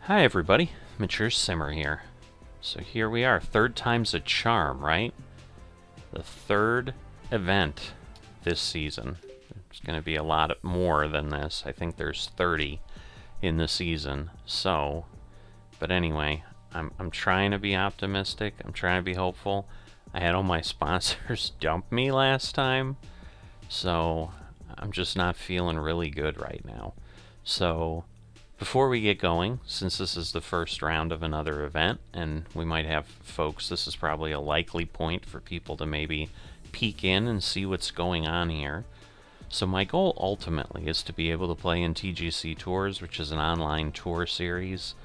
Hi everybody, Mature Simmer here. So here we are, third time's a charm, right? The third event this season. There's going to be a lot more than this. I think there's 30 in the season. So, but anyway, I'm trying to be optimistic. I'm trying to be hopeful. I had all my sponsors dump me last time, so I'm just not feeling really good right now. So before we get going, since this is the first round of another event, and we might have folks, this is probably a likely point for people to maybe peek in and see what's going on here. So my goal ultimately is to be able to play in TGC Tours, which is an online tour series,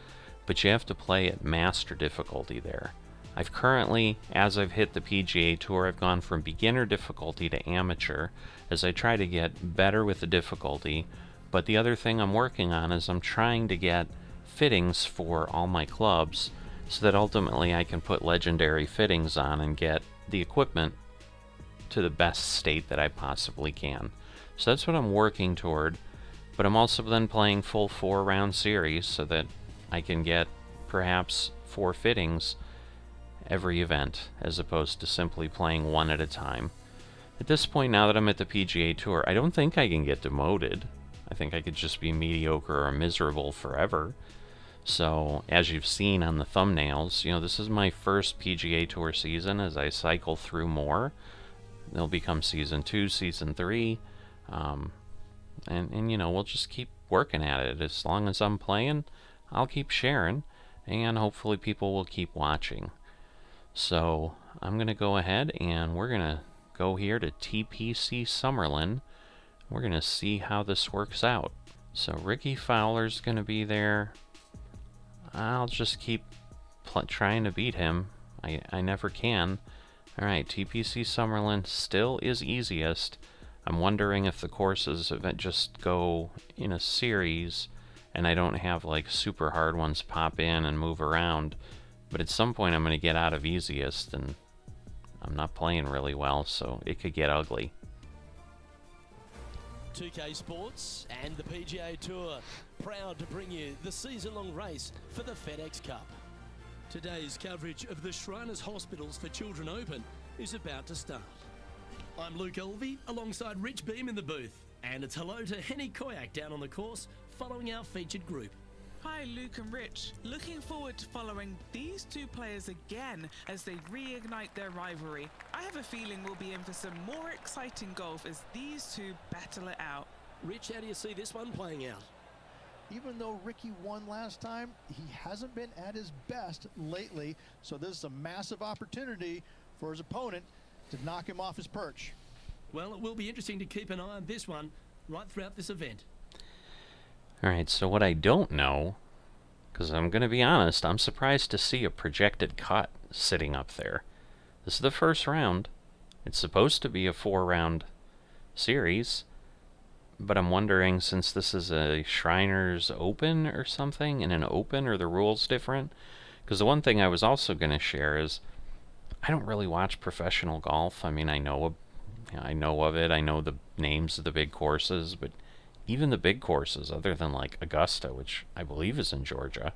but you have to play at master difficulty there. I've currently, as I've hit the PGA Tour, I've gone from beginner difficulty to amateur as I try to get better with the difficulty. But the other thing I'm working on is I'm trying to get fittings for all my clubs so that ultimately I can put legendary fittings on and get the equipment to the best state that I possibly can. So that's what I'm working toward, but I'm also then playing full 4-round series so that I can get perhaps 4 fittings every event as opposed to simply playing one at a time. At this point, now that I'm at the PGA Tour, I don't think I can get demoted. I think I could just be mediocre or miserable forever. So, as you've seen on the thumbnails, this is my first PGA Tour season. As I cycle through more, they'll become Season 2, Season 3, and we'll just keep working at it. As long as I'm playing, I'll keep sharing, and hopefully people will keep watching. So, I'm going to go ahead, and we're going to go here to TPC Summerlin. We're going to see how this works out. So Ricky Fowler's going to be there. I'll just keep trying to beat him. I never can. Alright, TPC Summerlin still is easiest. I'm wondering if the courses just go in a series and I don't have like super hard ones pop in and move around. But at some point I'm going to get out of easiest and I'm not playing really well, so it could get ugly. 2K Sports and the PGA Tour, proud to bring you the season-long race for the FedEx Cup. Today's coverage of the Shriners Hospitals for Children Open is about to start. I'm Luke Elvey alongside Rich Beam in the booth, and it's hello to Henny Koyak down on the course following our featured group. Hi Luke and Rich, looking forward to following these two players again as they reignite their rivalry. I have a feeling we'll be in for some more exciting golf as these two battle it out. Rich, how do you see this one playing out? Even though Ricky won last time, he hasn't been at his best lately, so this is a massive opportunity for his opponent to knock him off his perch. Well, it will be interesting to keep an eye on this one right throughout this event. Alright, so what I don't know, because I'm going to be honest, I'm surprised to see a projected cut sitting up there. This is the first round. It's supposed to be a 4-round series, but I'm wondering, since this is a Shriners Open or something, in an Open, are the rules different? Because the one thing I was also going to share is, I don't really watch professional golf. I mean, I know of it, I know the names of the big courses, but even the big courses, other than like Augusta, which I believe is in Georgia,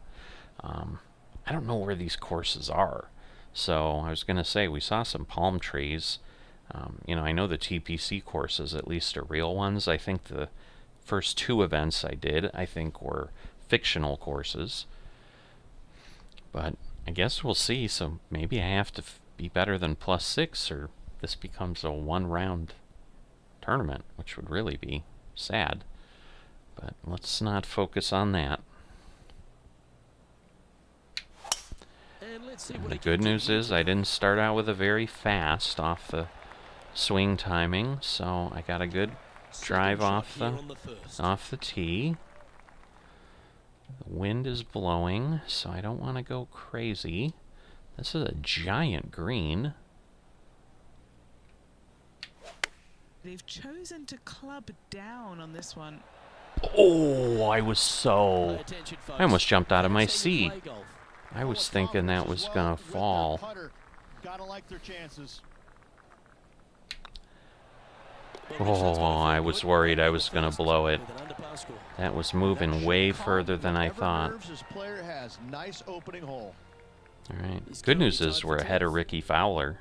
I don't know where these courses are. So I was going to say, we saw some palm trees. I know the TPC courses at least are real ones. I think the first 2 events I did, I think, were fictional courses. But I guess we'll see. So maybe I have to be better than +6, or this becomes a 1-round tournament, which would really be sad. But let's not focus on that. The good news is I didn't start out with a very fast off the swing timing, so I got a good drive off the tee. The wind is blowing, so I don't want to go crazy. This is a giant green. They've chosen to club down on this one. Oh, I almost jumped out of my seat. I was thinking that was gonna fall. Gotta like their chances. Oh, I was worried I was going to blow it. That was moving way further than I thought. His player has nice opening hole. Alright. Good news is we're ahead of Ricky Fowler.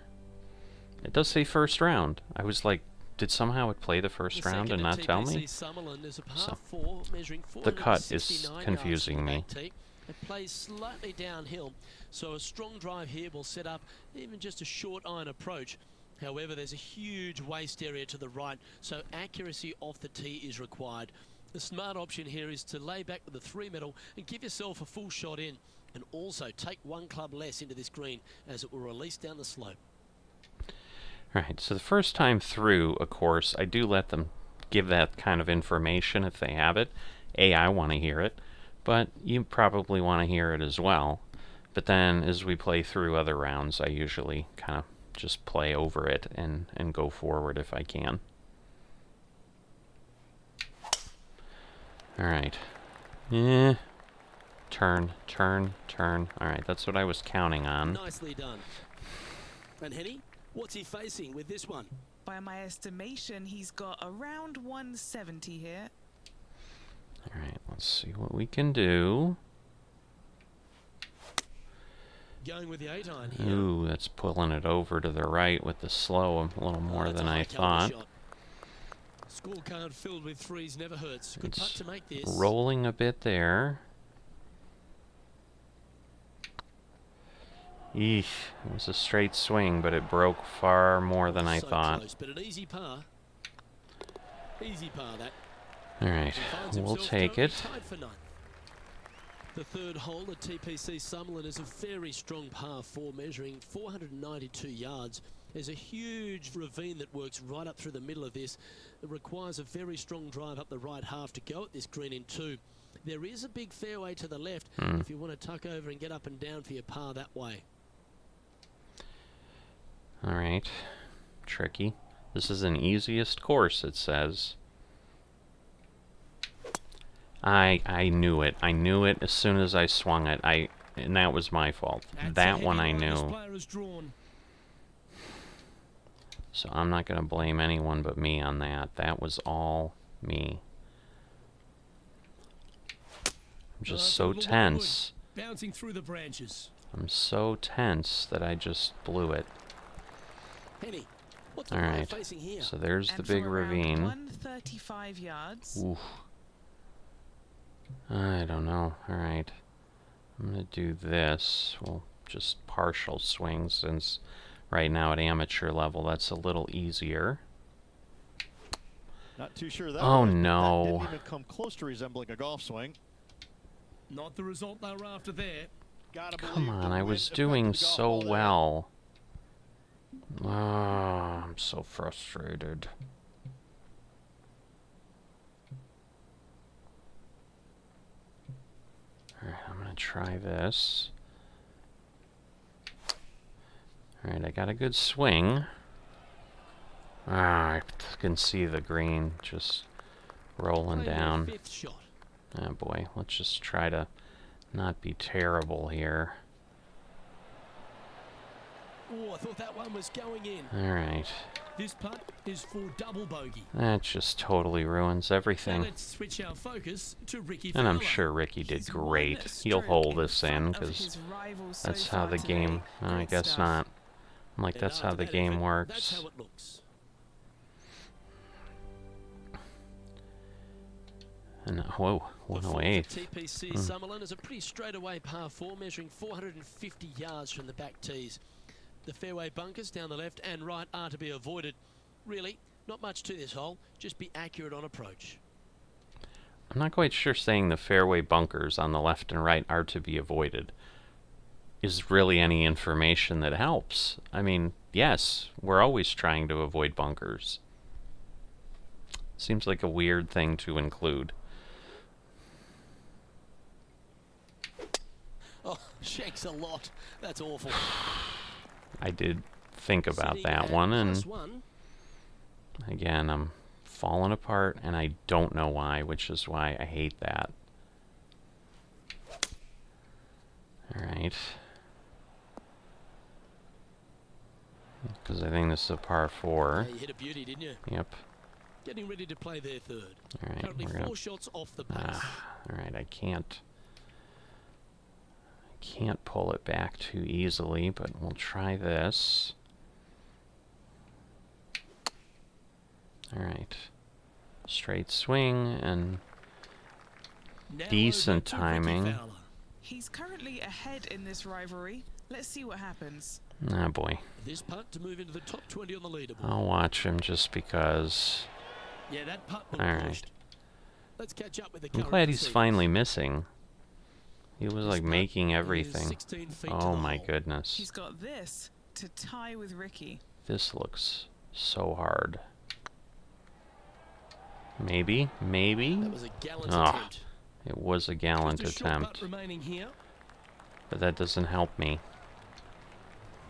It does say first round. I was like, did somehow it play the first round and not tell me? So, the cut is confusing me. It plays slightly downhill, so a strong drive here will set up even just a short iron approach. However, there's a huge waste area to the right, so accuracy off the tee is required. The smart option here is to lay back with the 3-metal and give yourself a full shot in, and also take one club less into this green as it will release down the slope. Right, so the first time through a course, I do let them give that kind of information if they have it. I want to hear it, but you probably want to hear it as well. But then as we play through other rounds, I usually kind of just play over it and go forward if I can. Alright. Turn, turn, turn. Alright, that's what I was counting on. Nicely done. And Henny, what's he facing with this one? By my estimation, he's got around 170 here. Alright, let's see what we can do. Going with the 8-iron here. Ooh, that's pulling it over to the right with the slow a little more than I thought. Scorecard filled with threes never hurts. Good putt to make this. Rolling a bit there. Eesh, it was a straight swing, but it broke far more than I thought. Close, but an easy par. Easy par that. Alright, we'll take it. Tied for ninth. The third hole at TPC Summerlin is a very strong par 4, measuring 492 yards. There's a huge ravine that works right up through the middle of this. It requires a very strong drive up the right half to go at this green in 2. There is a big fairway to the left if you want to tuck over and get up and down for your par that way. Alright, tricky. This is an easiest course, it says. I knew it. I knew it as soon as I swung it. And that was my fault. That one I knew. So I'm not going to blame anyone but me on that. That was all me. I'm just so tense. Bouncing through the branches. I'm so tense that I just blew it. Henny, what's all right. facing here? So there's the big for ravine. 135 yards. Oof. I don't know. Alright. I'm going to do this. Well, just partial swings since right now at amateur level that's a little easier. Not too sure that oh was, no. That didn't even come close to resembling a golf swing. Not the result they were after there. Come on, I was doing so well. Oh, I'm so frustrated. Alright, I'm gonna try this. Alright, I got a good swing. I can see the green just rolling down. Oh boy, let's just try to not be terrible here. Oh, I thought that one was going in. Alright. This putt is for double bogey. That just totally ruins everything. Now let's switch our focus to Ricky And I'm Fowler. sure Ricky did great. He'll hold this in, because that's how the game... I guess not. I'm like, that's how the game works. That's how it looks. And whoa, 108. TPC Summerlin is a pretty straightaway par 4, measuring 450 yards from the back tees. The fairway bunkers down the left and right are to be avoided. Really, not much to this hole. Just be accurate on approach. I'm not quite sure saying the fairway bunkers on the left and right are to be avoided is really any information that helps. I mean, yes, we're always trying to avoid bunkers. Seems like a weird thing to include. Oh, shakes a lot. That's awful. I did think about that one, and again, I'm falling apart, and I don't know why, which is why I hate that. Alright. Because I think this is a par 4. Yeah, you hit a beauty, didn't you? Yep. getting ready to play their third. All right, Currently we're gonna. 4 shots off the pace. All right, I can't pull it back too easily, but we'll try this. All right, straight swing and Now decent over to Ricky timing. Fowler. He's currently ahead in this rivalry. Let's see what happens. Oh boy, This putt to move into the top 20 on the leaderboard. I'll watch him just because. Yeah, that putt will All push. right. Let's catch up with the I'm current glad he's proceedings. finally missing. He was This like putt making is everything. 16 feet to Oh the my hole. goodness. He's got this to tie with Ricky. This looks so hard. Maybe? That was a gallant Ah, attempt. it was a gallant Just a short attempt, putt remaining here, but that doesn't help me.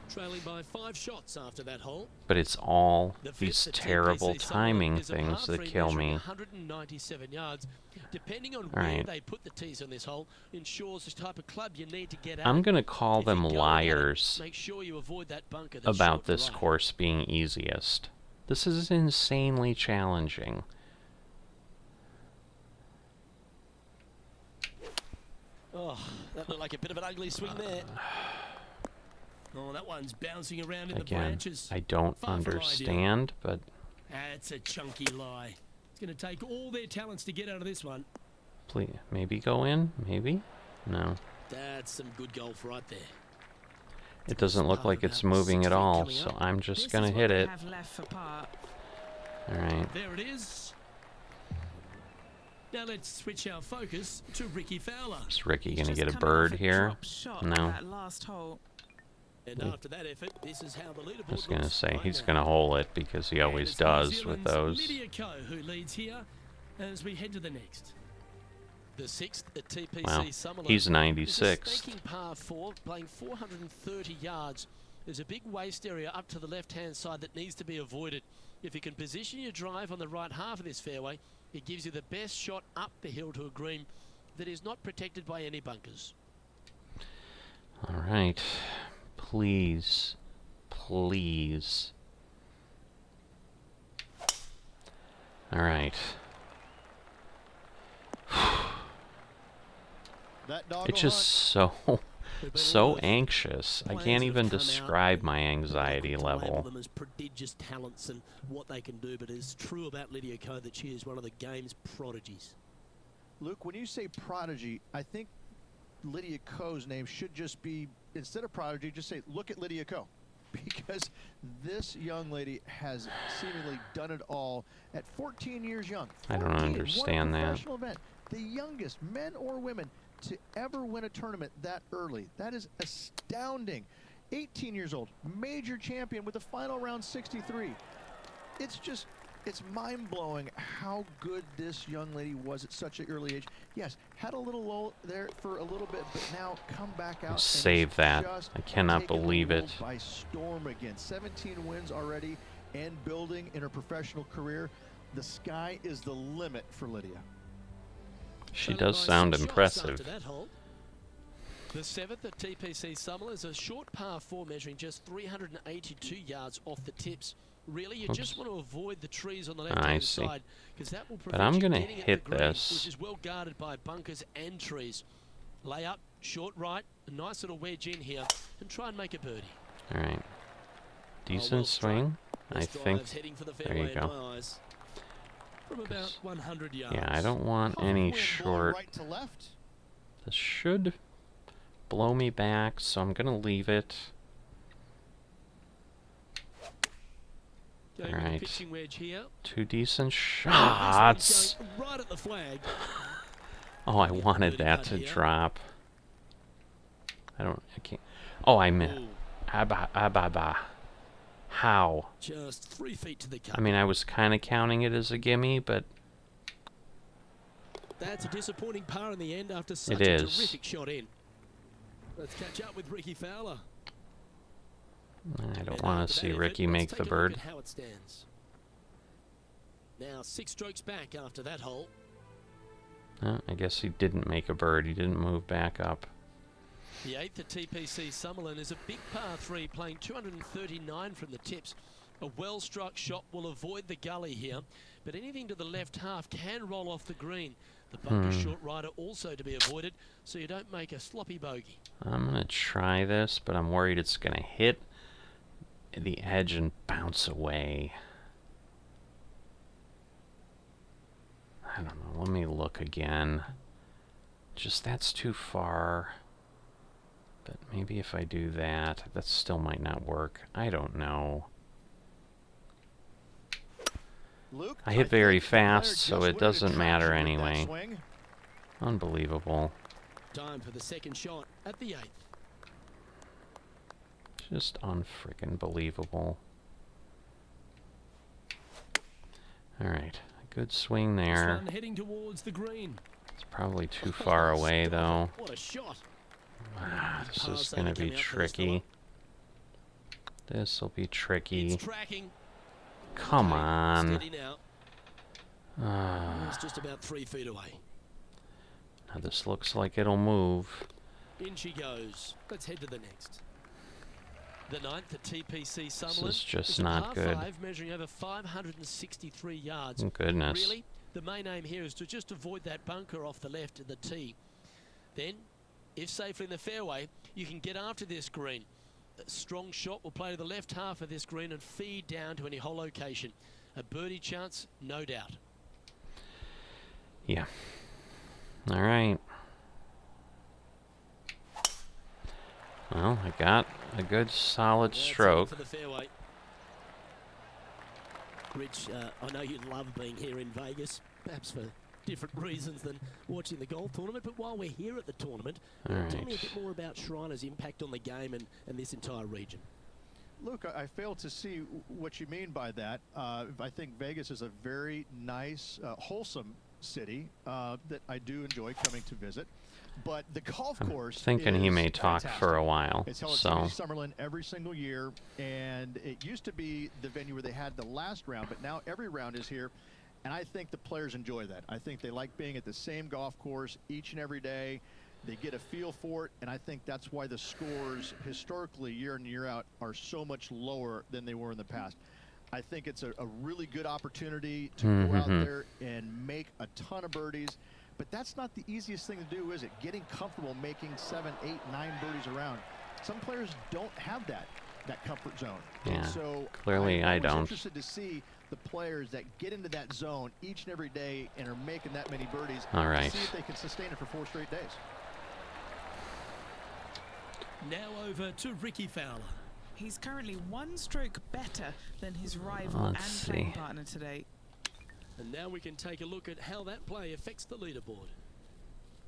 trailing by 5 shots after that hole. But it's all The fifth these at terrible TPC timing Summerlin is a things par that three kill measuring me. 197 yards. Depending on All where right. they put the tees on this hole, ensures the type of club you need to get at. I'm gonna call If you're them going at it, liars make sure you avoid that bunker that's about short this right. course being easiest. This is insanely challenging. Oh, that looked like a bit of an ugly swing there. Oh, that one's bouncing around in the Again, branches. I don't Far from ideal. understand, but That's a chunky lie. It's going to take all their talents to get out of this one. please, maybe go in? Maybe? No. That's some good golf right there. It doesn't look Part like of it's about moving 6 at feet all, coming so up. I'm This just is gonna what hit they it. have left for par. Alright. There it is. Now let's switch our focus to Ricky Fowler. Is Ricky He's gonna just get a coming bird off a here? drop shot on No. that last hole. And after that effort, this is how the leaderboard I was gonna looks say right he's now. gonna hole it because he And always it's New does with Zealand's those. Lydia Ko who leads here as we head to the next. The 6th at TPC Wow, Summerlin. he's It's a 96th. spanking par 4, playing 430 yards. There's a big waste area up to the left-hand side that needs to be avoided. If you can position your drive on the right half of this fairway, it gives you the best shot up the hill to a green that is not protected by any bunkers. Alright. Please. Please. Alright. That dog It's just so There've been a so lot of anxious. I players can't that have even come out describe and my we're not anxiety looking to label level. them as prodigious talents and what they can do, but it's true about Lydia Ko that she is one of the game's prodigies. Luke, when you say prodigy, I think Lydia Ko's name should just be, instead of prodigy, just say, look at Lydia Ko. Because this young lady has seemingly done it all at 14 years young. I don't 14, understand won a that. professional event. The youngest, men or women, to ever win a tournament that early. That is astounding. 18 years old, major champion with the final round 63. It's just, it's mind-blowing how good this young lady was at such an early age. Yes, had a little lull there for a little bit, but now come back out. and Save is that. just I cannot taking the believe world it. by storm again. 17 wins already and building in her professional career. The sky is the limit for Lydia. She Followed does by sound 6 shots impressive. after that hole. The 7th at TPC Summerlin is a short par 4 measuring just 382 yards off the tips. Really, you just want to avoid the trees on the left-hand see. side because that will But prevent I'm you gonna getting at hit the green, this. which is well guarded by bunkers and trees. Lay up, short right, a nice little wedge in here, and try and make a birdie. Alright. Oh, Decent well struck. swing. I This think. drive's heading for the There you fairway in go. my eyes. From about 100 yards. Yeah, I don't want any Wind blowing short. right to left. This should blow me back, so I'm gonna leave it. Going with a Alright. pitching wedge here. Two decent This shots. one's going right at the flag. Oh, I Yeah, wanted birdie that putt to here. drop. I can't. Oh, I missed. Ooh, Abba. How? just 3 feet to the cup. I mean, I was kind of counting it as a gimme, but That's a disappointing par in the end after such It a is. terrific shot in. Let's catch up with Ricky Fowler. I don't And want after to that see effort, Ricky let's make take the a look bird. at how it stands. Now 6 strokes back after that hole. I guess he didn't make a bird. He didn't move back up. The 8th at TPC Summerlin is a big par 3 playing 239 from the tips. A well-struck shot will avoid the gully here. but anything to the left half can roll off the green. The bunker short rider also to be avoided, so you don't make a sloppy bogey. I'm going to try this, but I'm worried it's going to hit the edge and bounce away. I don't know. Let me look again. Just that's too far. But maybe if I do that, that still might not work. I don't know. Luke, I hit very think the player fast, just so went it into doesn't traction matter with that anyway. swing. Unbelievable. Time for the second shot at the 8th. Just unfreaking believable. Alright, good swing This there. one heading towards the green. It's probably too far away though. What a shot. This is going to be tricky. This will be tricky. It's tracking. Come Okay, on. Steady now. It's just about 3 feet away. Now this looks like it'll move. In she goes. Let's head to the next. The 9th at TPC Summerlin. This is just a not par good. 5 measuring over 563 yards. Goodness. Really, the main aim here is to just avoid that bunker off the left of the tee. Then, if safely in the fairway, you can get after this green. A strong shot will play to the left half of this green and feed down to any hole location. A birdie chance, no doubt. Yeah. All right. Well, I got a good solid That's it stroke. for the fairway. Rich, I know you love being here in Vegas, perhaps for different reasons than watching the golf tournament, but while we're here at the tournament, tell me a bit more about Shriners' impact on the game and this entire region. Luke, I fail to see what you mean by that. I think Vegas is a very nice, wholesome city that I do enjoy coming to visit. But the golf course Thinking he is may talk fantastic. for a while. It's held at So Summerlin every single year, and it used to be the venue where they had the last round, but now every round is here, and I think the players enjoy that. I think they like being at the same golf course each and every day. They get a feel for it, and I think that's why the scores historically year in and year out are so much lower than they were in the past. I think it's a really good opportunity to go out there and make a ton of birdies. But that's not the easiest thing to do, is it? Getting comfortable making 7, 8, 9 birdies around. Some players don't have that comfort zone. Yeah, And so clearly I I'm don't. interested to see the players that get into that zone each and every day and are making that many birdies. All right. See if they can sustain it for 4 straight days. Now over to Ricky Fowler. He's currently 1 stroke better than his rival Let's and playing see. partner today. And now we can take a look at how that play affects the leaderboard.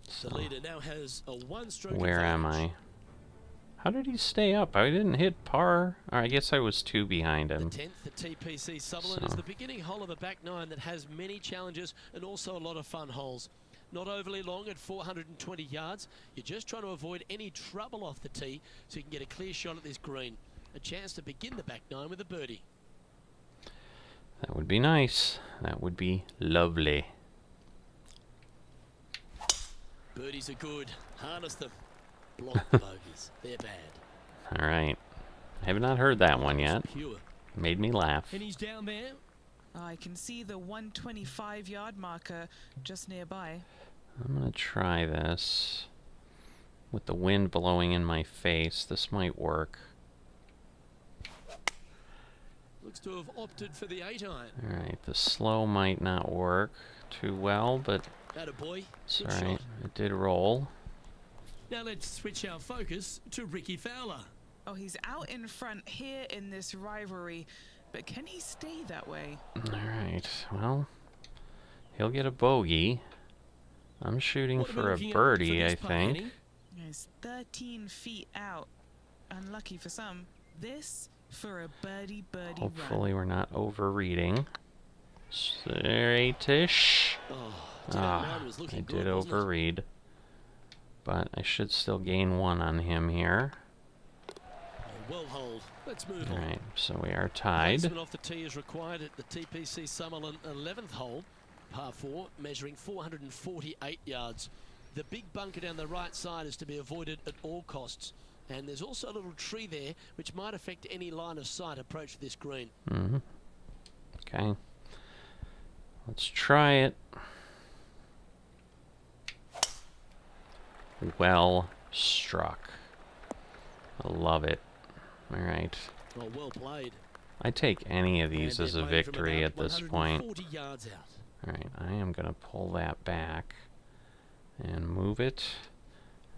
The So, leader now has a 1-stroke where am advantage. I? How did he stay up? I didn't hit par. Or I guess I was 2 behind The him. 10th at TPC Sutherland is So. the beginning hole of a back 9 that has many challenges and also a lot of fun holes. Not overly long at 420 yards. You're just trying to avoid any trouble off the tee so you can get a clear shot at this green. A chance to begin the back 9 with a birdie. That would be nice. That would be lovely. Birdies are good. Harness them. Block the bogeys. They're bad. All right. I have not heard that one yet. Pure. Made me laugh. And he's down there. I can see the 125-yard marker just nearby. I'm going to try this. With the wind blowing in my face, this might work. Looks to have opted for the 8-iron. Alright, the slow might not work too well, but Attaboy. it's Good alright. shot. It did roll. Now let's switch our focus to Ricky Fowler. Oh, he's out in front here in this rivalry, but can he stay that way? Alright, well, he'll get a bogey. I'm shooting What are we for a looking at birdie, this I putt, think. Annie? He's 13 feet out. Unlucky for some. This for a birdie Hopefully run. we're not overreading. Straightish. Oh, Ah, was I looking did good, wasn't it? overread. But I should still gain 1 on him here. Well hold. Let's move on. Alright, so we are tied. Placement off the tee is required at the TPC Summerlin 11th hole, par 4, measuring 448 yards. The big bunker down the right side is to be avoided at all costs. And there's also a little tree there which might affect any line of sight approach to this green. Okay. Let's try it. Well struck. I love it. All right. Oh, well played. I take any of these And as they're a playing from victory about at this point. 140 yards out. All right, I am going to pull that back and move it.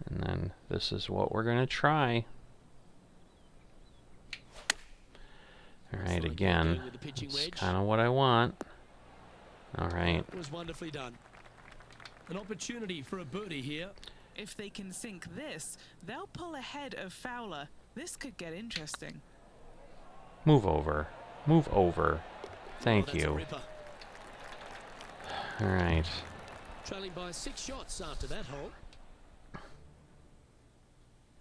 And then this is what we're going to try. All right, again, that's kind of what I want. All right. That was wonderfully done. An opportunity for a birdie here. If they can sink this, they'll pull ahead of Fowler. This could get interesting. Move over. Move over. Thank That's a you. ripper. All right. Trailing by 6 shots after that hole.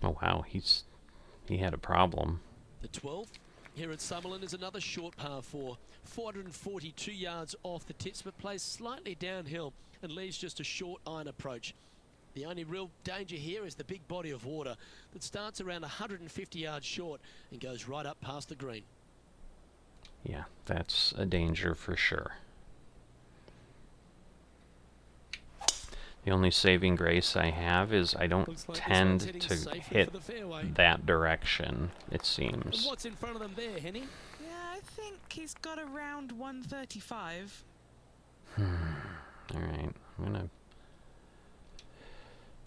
Oh, wow, he had a problem. The 12th here at Summerlin is another short par 4. 442 yards off the tips, but plays slightly downhill and leaves just a short iron approach. The only real danger here is the big body of water that starts around 150 yards short and goes right up past the green. Yeah, that's a danger for sure. The only saving grace I have is I don't Looks like this tend one's heading to safely hit for the fairway. that direction, it And seems. what's in front of them there, Henny? Yeah, I think he's got around 135. All right, I'm gonna...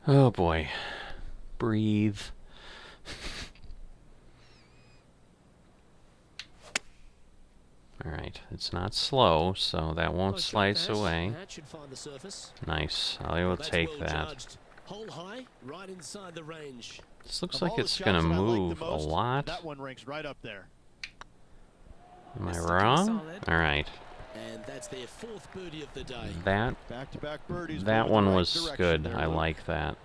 Oh boy. Breathe. All right, it's not slow, so that won't Nice slice shot, away. That should find the surface. Nice, I will Well, that's take well that. judged. Hole high, right inside the range. This looks Of like all the it's shots gonna that I like the move a most, lot. That one ranks right up there. Am I It's looking wrong? solid. All right, And that's their 4th birdie of the day. Back-to-back birdies. that going one the right was direction good. there, I Luke. like that.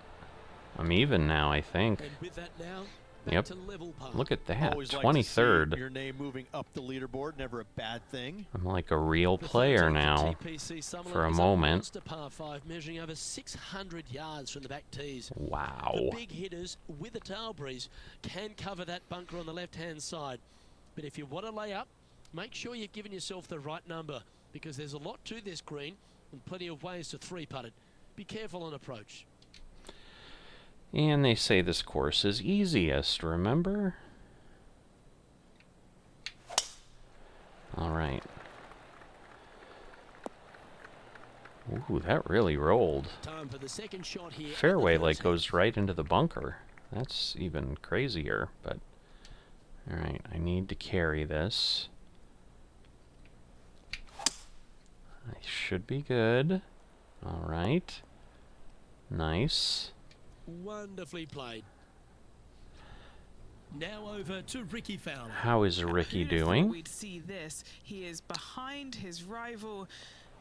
I'm even now, I think. And with that now, back Yep. to level par. Look at that, Always like to see 23rd. your name moving up the leaderboard, never a bad thing. I'm like a real The player 13th now. TPC Summerlin for a is moment. monster par 5, measuring over 600 yards from the back tees. Wow. The big hitters with a tail breeze can cover that bunker on the left-hand side. But if you want to lay up, make sure you're giving yourself the right number, because there's a lot to this green and plenty of ways to 3-putt it. Be careful on approach. And they say this course is easiest, remember? All right. Ooh, that really rolled. Time for the second shot here. Fairway like goes right into the bunker. That's even crazier, but... Alright, I need to carry this. I should be good. Alright. Nice. Wonderfully played. Now over to Ricky Fowler. How is Ricky Who'd have thought doing? We'd see this. He is behind his rival.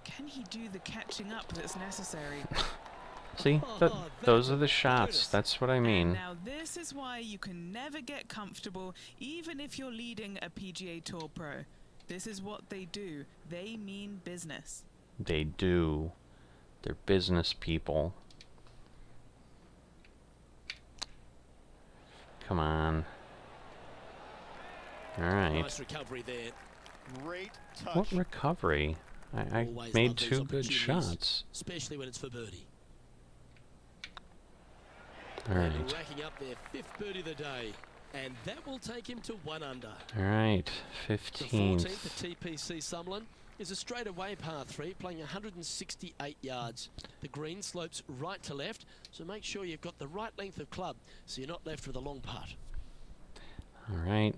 Can he do the catching up that's necessary? See, those are the shots. That's what I And mean. now this is why you can never get comfortable, even if you're leading a PGA Tour pro. This is what they do. They mean business. They do. They're business people. Come on. Alright. Nice recovery there. Great touch. What recovery? I Always made love these 2 good opportunities, shots. especially when it's for birdie. Alright. And racking up their 5th birdie of the day. And that will take him to 1 under. Alright. The 15th. 14th at TPC Summerlin is a straightaway par 3, playing 168 yards. The green slopes right to left, so make sure you've got the right length of club so you're not left with a long putt. Alright.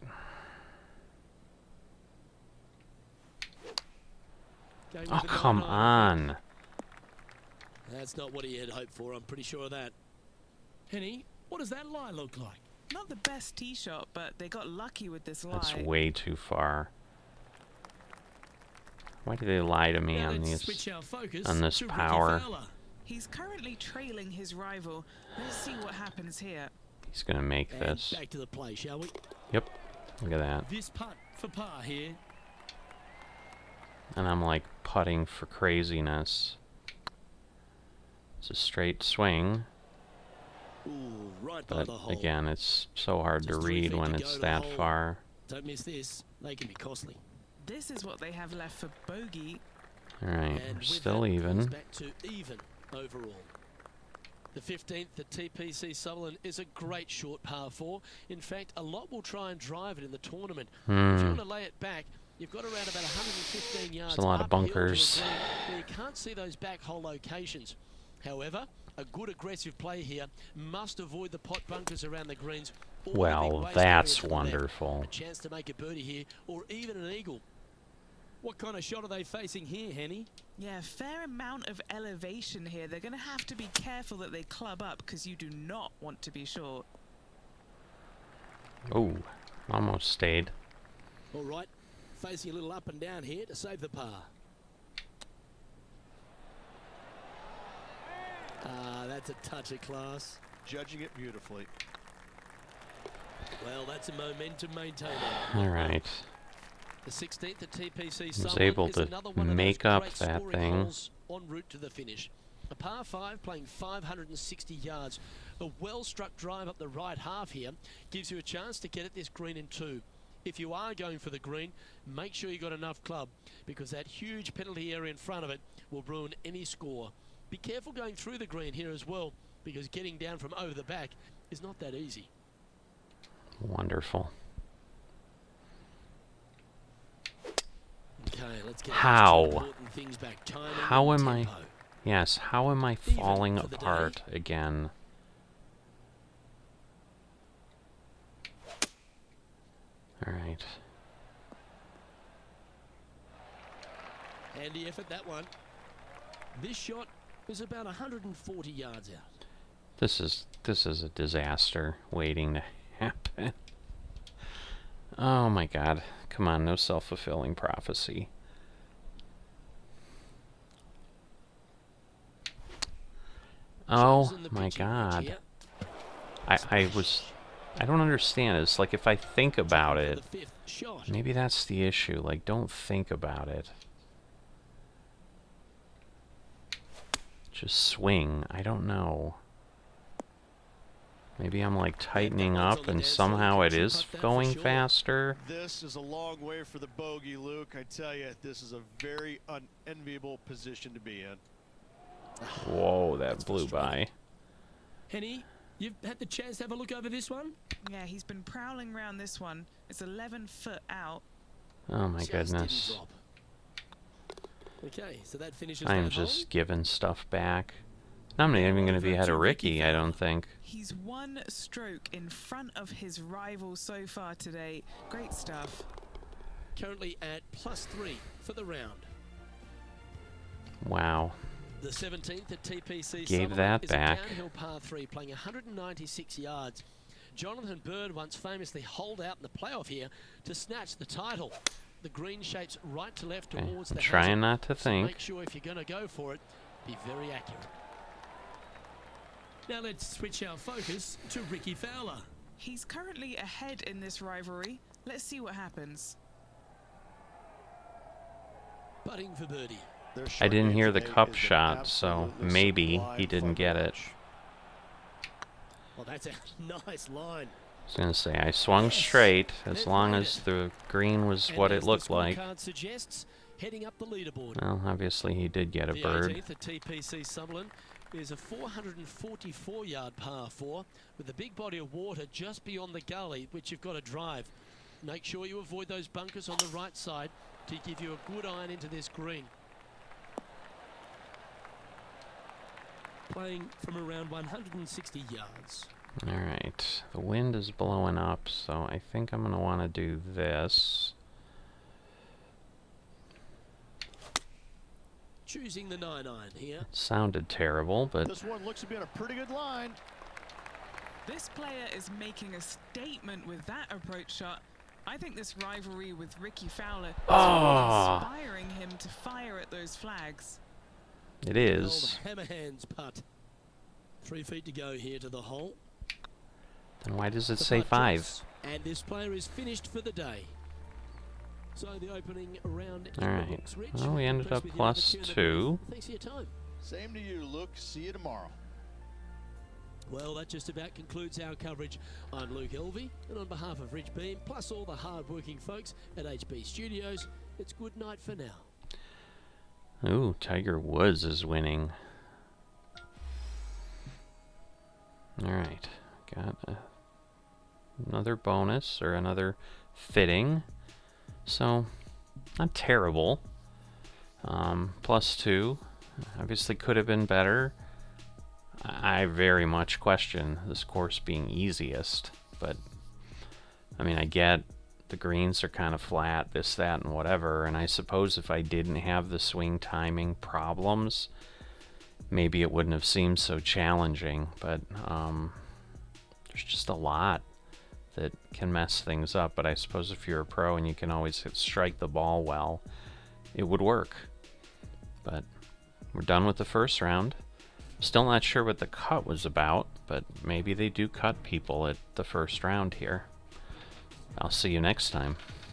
Going Oh, with a come 9-9. on. That's not what he had hoped for, I'm pretty sure of that. Henny, what does that lie look like? Not the best tee shot, but they got lucky with this lie. That's way too far. Why do they lie to me Now on let's these? switch our focus on this to Ricky power? Fowler. He's currently trailing his rival. Let's see what happens here. He's gonna make And this. back to the play, shall we? Yep. Look at that. This putt for par here. And I'm like putting for craziness. It's a straight swing, Ooh, right by but the hole. again, it's so hard to Just 3 read feet when to it's go to that hole. far. Don't miss this. They can be costly. This is what they have left for bogey. Alright, And we're with still that, he's even. back to even overall. The 15th at TPC Sutherland is a great short par 4. In fact, a lot will try and drive it in the tournament. If you want to lay it back, you've got around about 115 yards. There's a lot of uphill to a bunkers. green where you can't see those back hole locations. However, a good aggressive play here must avoid the pot bunkers around the greens. Or the big Well, waste area that's to the left. wonderful. A chance to make a birdie here, or even an eagle. What kind of shot are they facing here, Henny? Yeah, fair amount of elevation here. They're going to have to be careful that they club up because you do not want to be short. Oh, almost stayed. All right, facing a little up and down here to save the par. Ah, that's a touch of class. Judging it beautifully. Well, that's a momentum maintainer. Alright. The 16th at TPC Was Sutherland able is to another one of make those up great that scoring thing. holes en route to the finish. A par 5 playing 560 yards. A well-struck drive up the right half here gives you a chance to get at this green in 2. If you are going for the green, make sure you got enough club because that huge penalty area in front of it will ruin any score. Be careful going through the green here as well because getting down from over the back is not that easy. Wonderful. Okay, let's get How? these two important things back. Timing How and am I... tempo. Yes, how am I Even falling for the day. apart again? Alright. Handy effort, that one. This shot is about 140 yards out. This is a disaster waiting to happen. Oh my god. Come on, no self-fulfilling prophecy. Oh Chosen the my pitching wedge god. here I don't understand. It's like if I think about for it, the fifth shot. maybe that's the issue. Like, don't think about it. Just swing. I don't know. Maybe I'm like tightening one's on up the and dance floor. somehow it Trip is up that for going sure. faster. This is a long way for the bogey, Luke. I tell you, this is a very unenviable position to be in. Whoa, that That's blew by. frustrating. Henny, you've had the chance to have a look over this one? Yeah, he's been prowling around this one. It's 11 foot out. Oh my Just didn't goodness. drop. Okay, so that finishes I'm that just hole. giving stuff back. I'm not even going to be ahead of Ricky, I don't think. He's one stroke in front of his rival so far today. Great stuff. Currently at +3 for the round. Wow. The 17th at TPC Gave Sutherland that is back. a downhill par 3 playing 196 yards. Jonathan Bird once famously holed out in the playoff here to snatch the title. The green shapes right to left Okay, towards I'm the trying hazard, not to so think. make sure if you're going to go for it, be very accurate. Now let's switch our focus to Ricky Fowler. He's currently ahead in this rivalry. Let's see what happens. Putting for birdie. I didn't hear the cup shot, so maybe he didn't get it. Well, that's a nice line. I was going to say, I swung Yes, straight as they've long made as it. the green was And what as it looked the like. scorecard suggests, heading up the leaderboard. Well, obviously he did get a The bird. 18th at TPC Sutherland is a 444-yard par 4 with a big body of water just beyond the gully, which you've got to drive. Make sure you avoid those bunkers on the right side to give you a good iron into this green. Playing from around 160 yards. Alright, the wind is blowing up, so I think I'm going to want to do this. Choosing the 9-iron here. It sounded terrible, but This one looks to be on a pretty good line. This player is making a statement with that approach shot. I think this rivalry with Ricky Fowler is really inspiring him to fire at those flags. it Old is. hammerhands putt. 3 feet to go here to the hole. Then why does it The say putt 5? drops, and this player is finished for the day. So the opening round in Alright. the books, Rich. Well, we ended Impressed up with your +2. opportunity. Thanks for your time. Same to you, Luke. See you tomorrow. Well, that just about concludes our coverage. I'm Luke Elvey, and on behalf of Rich Beam, plus all the hard-working folks at HB Studios, it's good night for now. Ooh, Tiger Woods is winning. Alright, got another bonus, or another fitting. So, not terrible. +2. Obviously could have been better. I very much question this course being easiest, but I mean, I get the greens are kind of flat, this, that, and whatever, and I suppose if I didn't have the swing timing problems, maybe it wouldn't have seemed so challenging, but there's just a lot that can mess things up. But I suppose if you're a pro and you can always strike the ball well, it would work. But we're done with the first round. Still not sure what the cut was about, but maybe they do cut people at the first round here. I'll see you next time.